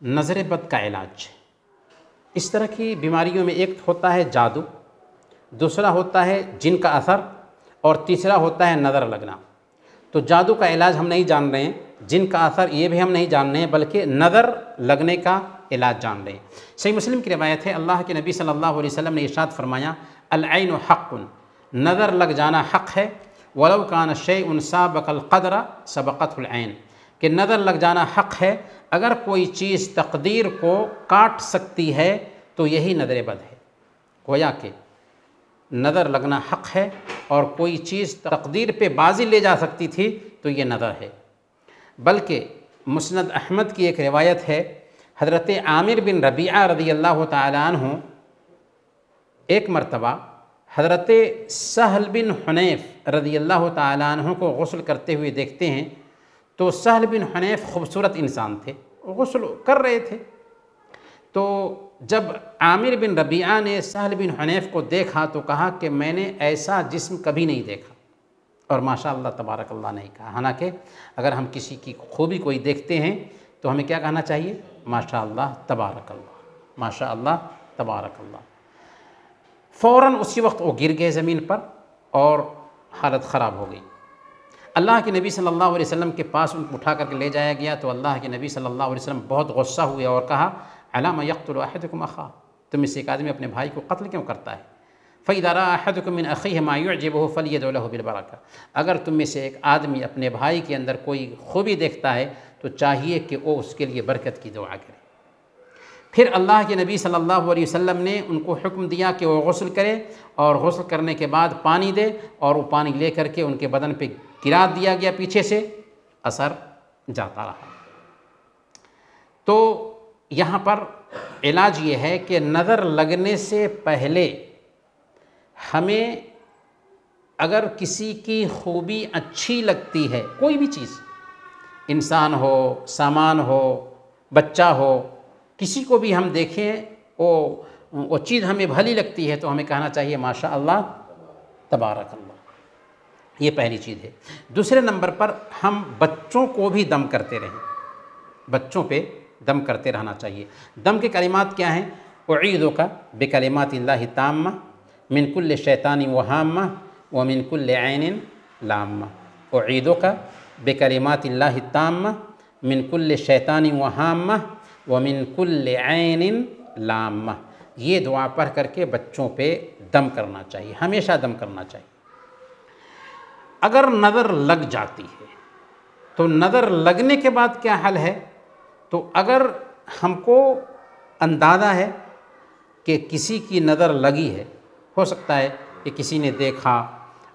نظر بد کا علاج۔ اس طرح کی بیماریوں میں ایک ہوتا ہے جادو، دوسرا ہوتا ہے جن کا اثر، اور تیسرا ہوتا ہے نظر لگنا۔ تو جادو کا علاج ہم نہیں جان رہے ہیں، جن کا اثر یہ بھی ہم نہیں جان رہے ہیں، بلکہ نظر لگنے کا علاج جان رہے ہیں۔ صحیح مسلم کی روایت ہے، اللہ کے نبی صلی اللہ علیہ وسلم نے ارشاد فرمایا، العین حق، نظر لگ جانا حق ہے، ولو کان الشیء سابق القدر سبقته العین، کہ نظر لگ جانا حق ہے، اگر کوئی چیز تقدیر کو کاٹ سکتی ہے تو یہی نظر بد ہے۔ گویا کہ نظر لگنا حق ہے، اور کوئی چیز تقدیر پہ بازی لے جا سکتی تھی تو یہ نظر ہے۔ بلکہ مسند احمد کی ایک روایت ہے، حضرت عامر بن ربیعہ رضی اللہ تعالیٰ عنہ ایک مرتبہ حضرت سہل بن حنیف رضی اللہ تعالیٰ عنہ کو غسل کرتے ہوئے دیکھتے ہیں، تو سہل بن حنیف خوبصورت انسان تھے، غسل کر رہے تھے۔ تو جب عامر بن ربیعہ نے سہل بن حنیف کو دیکھا تو کہا کہ میں نے ایسا جسم کبھی نہیں دیکھا، اور ماشاء اللہ تبارک اللہ نہیں کہا۔ حالانکہ اگر ہم کسی کی خوبی کوئی دیکھتے ہیں تو ہمیں کیا کہنا چاہیے؟ ماشاء اللہ تبارک اللہ، ماشاء اللہ تبارک اللہ۔ فوراً اسی وقت وہ گر گئے زمین پر اور حالت خراب ہو گئی۔ اللہ کے نبی صلی اللہ علیہ وسلم کے پاس ان کو اٹھا کر کے لے جایا گیا تو اللہ کے نبی صلی اللہ علیہ وسلم بہت غصہ ہوئے اور کہا، عَلَامَ يَقْتُلُ أَحَدُكُمْ أَخَاهُ، تم میں سے ایک آدمی اپنے بھائی کو قتل کیوں کرتا ہے؟ فَإِذَا رَأَى أَحَدُكُم مِّنْ أَخِيهِ مَا يُعْجِبُهُ فَلْيَدْعُ لَهُ بِالْبَرَكَةِ، اگر تم میں سے ایک آدمی اپنے بھائی کے اندر کوئی خوبی دیکھتا ہے تو چاہیے کہ وہ اس کے لیے برکت کی دعا کرے۔ پھر اللہ کے نبی صلی اللہ علیہ وسلم نے ان کو حکم دیا کہ وہ غسل کرے، اور غسل کرنے کے بعد پانی دے، اور وہ پانی لے کر کے ان کے بدن پہ گرا دیا گیا، پیچھے سے اثر جاتا رہا۔ تو یہاں پر علاج یہ ہے کہ نظر لگنے سے پہلے ہمیں اگر کسی کی خوبی اچھی لگتی ہے، کوئی بھی چیز، انسان ہو، سامان ہو، بچہ ہو، کسی کو بھی ہم دیکھیں وہ چیز ہمیں بھلی لگتی ہے تو ہمیں کہنا چاہیے ماشاء اللہ تبارک اللہ۔ یہ پہلی چیز ہے۔ دوسرے نمبر پر ہم بچوں کو بھی دم کرتے رہیں، بچوں پہ دم کرتے رہنا چاہیے۔ دم کے کلمات کیا ہیں؟ اعیذک بکلمات اللہ التامہ من کل شیطان وہامہ ومن کل عین لامہ، اعیذک بکلمات اللہ التامہ من کل شیطان وہامہ ومن کل عین لامہ۔ یہ دعا پڑھ کر کے بچوں پہ دم کرنا چاہیے، ہمیشہ دم کرنا چاہیے۔ اگر نظر لگ جاتی ہے تو نظر لگنے کے بعد کیا حل ہے؟ تو اگر ہم کو اندازہ ہے کہ کسی کی نظر لگی ہے، ہو سکتا ہے کہ کسی نے دیکھا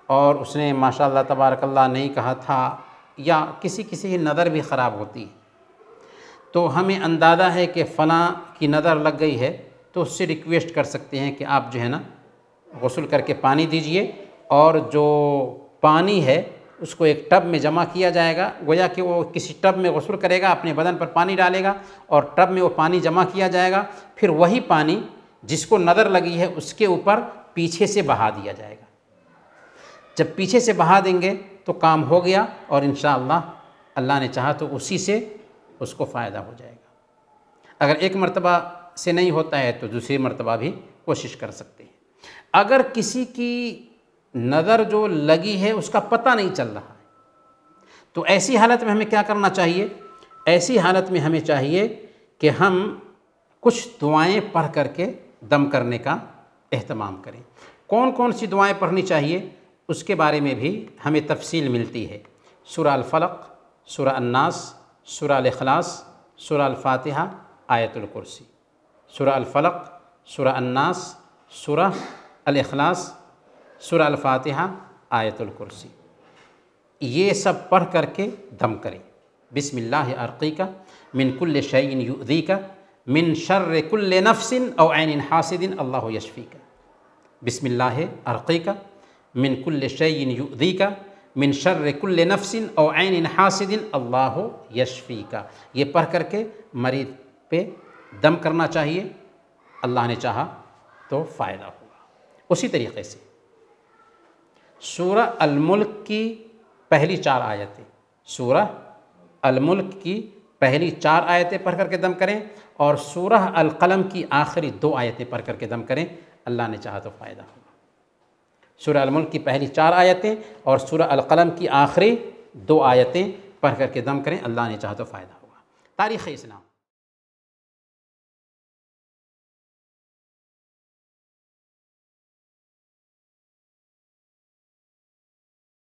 اور اس نے ماشاء اللہ تبارک اللہ نہیں کہا تھا، یا کسی کی نظر بھی خراب ہوتی ہے، تو ہمیں اندازہ ہے کہ فلاں کی نظر لگ گئی ہے، تو اس سے ریکویسٹ کر سکتے ہیں کہ آپ جو ہے نا غسل کر کے پانی دیجئے، اور جو پانی ہے اس کو ایک ٹب میں جمع کیا جائے گا، گویا کہ وہ کسی ٹب میں غسل کرے گا، اپنے بدن پر پانی ڈالے گا اور ٹب میں وہ پانی جمع کیا جائے گا، پھر وہی پانی جس کو نظر لگی ہے اس کے اوپر پیچھے سے بہا دیا جائے گا۔ جب پیچھے سے بہا دیں گے تو کام ہو گیا، اور انشاءاللہ اللہ نے چاہا تو اسی سے اس کو فائدہ ہو جائے گا۔ اگر ایک مرتبہ سے نہیں ہوتا ہے تو دوسری مرتبہ بھی کوشش کر سکتے ہیں۔ اگر کسی کی نظر جو لگی ہے اس کا پتہ نہیں چل رہا ہے تو ایسی حالت میں ہمیں کیا کرنا چاہیے؟ ایسی حالت میں ہمیں چاہیے کہ ہم کچھ دعائیں پڑھ کر کے دم کرنے کا اہتمام کریں۔ کون کون سی دعائیں پڑھنی چاہیے اس کے بارے میں بھی ہمیں تفصیل ملتی ہے۔ سورہ الفلق، سورہ الناس، سورہ الاخلاص، سورہ الفاتحہ، آیت الکرسی۔ سورہ الفلق، سورہ الناس، سورہ الاخلاص، سورہ الفاتحہ، آیت الکرسی، یہ سب پڑھ کر کے دم کریں۔ بسم اللہ ارقیک من کل شیء یؤذیک من شر کل نفس او عین حاسد اللہ یشفیک۔ بسم اللہ ارقیک من کل شیء یؤذیک من شر کل نفس او عین حاسد اللہ یشفیک۔ یہ پڑھ کر کے مریض پہ دم کرنا چاہیے، اللہ نے چاہا تو فائدہ ہوگا۔ اسی طریقے سے سورہ الملک کی پہلی 4 آیتیں، سورہ الملک کی پہلی 4 آیتیں پڑھ کر کے دم کریں اور سورہ القلم کی آخری 2 آیتیں پڑھ کر کے دم کریں، اللہ نے چاہا تو فائدہ ہوگا۔ سورہ الملک کی پہلی 4 آیتیں اور سورہ القلم کی آخری 2 آیتیں پڑھ کر کے دم کریں، اللہ نے چاہا تو فائدہ ہوگا۔ تاریخ اسلام